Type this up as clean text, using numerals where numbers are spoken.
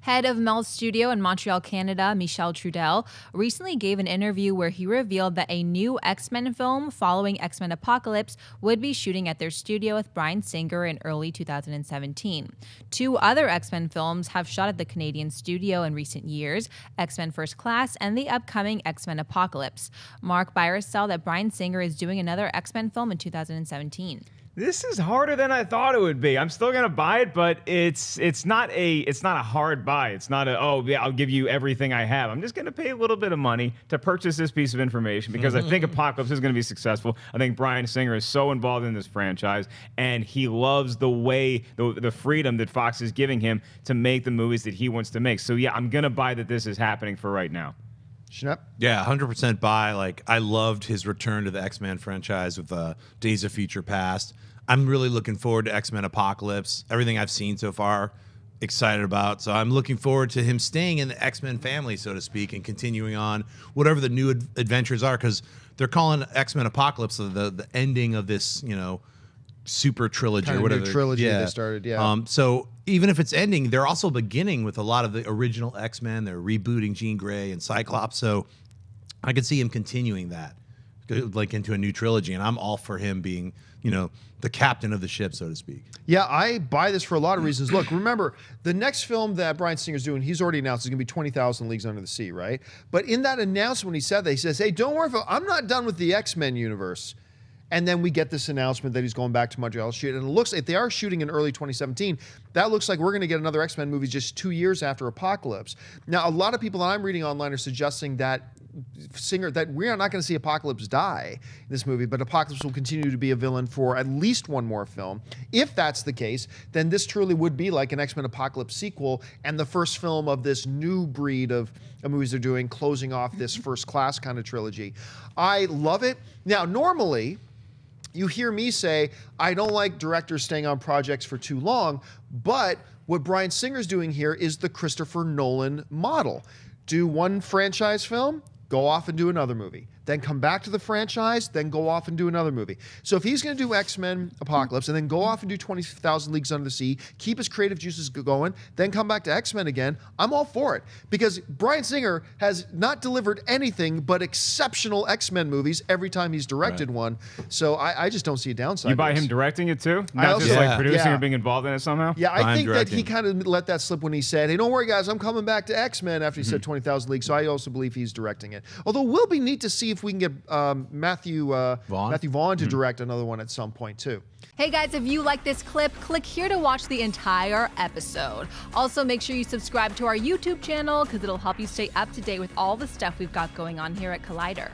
Head of Mel's studio in Montreal, Canada, Michel Trudel, recently gave an interview where he revealed that a new X-Men film following X-Men Apocalypse would be shooting at their studio with Bryan Singer in early 2017. Two other X-Men films have shot at the Canadian studio in recent years, X-Men First Class and the upcoming X-Men Apocalypse. Mark Byers saw that Bryan Singer is doing another X-Men film in 2017. This is harder than I thought it would be. I'm still gonna buy it, but it's not a hard buy. It's not a, oh yeah, I'll give you everything I have. I'm just gonna pay a little bit of money to purchase this piece of information because I think Apocalypse is gonna be successful. I think Bryan Singer is so involved in this franchise, and he loves the way the freedom that Fox is giving him to make the movies that he wants to make. So yeah, I'm gonna buy that this is happening for right now. Schnepp? Yeah, 100% buy. Like, I loved his return to the X-Men franchise with Days of Future Past. I'm really looking forward to X-Men Apocalypse. Everything I've seen so far, excited about. So I'm looking forward to him staying in the X-Men family, so to speak, and continuing on whatever the new adventures are, because they're calling X-Men Apocalypse the ending of this, super trilogy Kind or of whatever. new trilogy they started, yeah. So even if it's ending, they're also beginning with a lot of the original X-Men. They're rebooting Jean Grey and Cyclops. So I could see him continuing that, like into a new trilogy. And I'm all for him being, the captain of the ship, so to speak. Yeah, I buy this for a lot of reasons. Look, remember, the next film that Bryan Singer's doing, he's already announced is going to be 20,000 Leagues Under the Sea, right? But in that announcement, when he said that, he says, hey, don't worry, I'm not done with the X-Men universe. And then we get this announcement that he's going back to Montreal to shoot. And it looks like they are shooting in early 2017. That looks like we're going to get another X-Men movie just 2 years after Apocalypse. Now, a lot of people that I'm reading online are suggesting that we are not going to see Apocalypse die in this movie, but Apocalypse will continue to be a villain for at least one more film. If that's the case, then this truly would be like an X-Men Apocalypse sequel and the first film of this new breed of movies they're doing, closing off this First Class kind of trilogy. I love it. Now, normally, you hear me say, I don't like directors staying on projects for too long, but what Bryan Singer's doing here is the Christopher Nolan model. Do one franchise film, go off and do another movie. Then come back to the franchise, then go off and do another movie. So if he's going to do X-Men Apocalypse and then go off and do 20,000 Leagues Under the Sea, keep his creative juices going, then come back to X-Men again, I'm all for it. Because Bryan Singer has not delivered anything but exceptional X-Men movies every time he's directed one. So I just don't see a downside. You buy him directing it too? Not also- just like producing yeah. or being involved in it somehow? Yeah, I think that directing. he kind of let that slip when he said, hey, don't worry, guys, I'm coming back to X-Men after he said 20,000 Leagues. So I also believe he's directing it. Although it will be neat to see if we can get Matthew Vaughn to direct another one at some point, too. Hey guys, if you like this clip, click here to watch the entire episode. Also, make sure you subscribe to our YouTube channel because it'll help you stay up to date with all the stuff we've got going on here at Collider.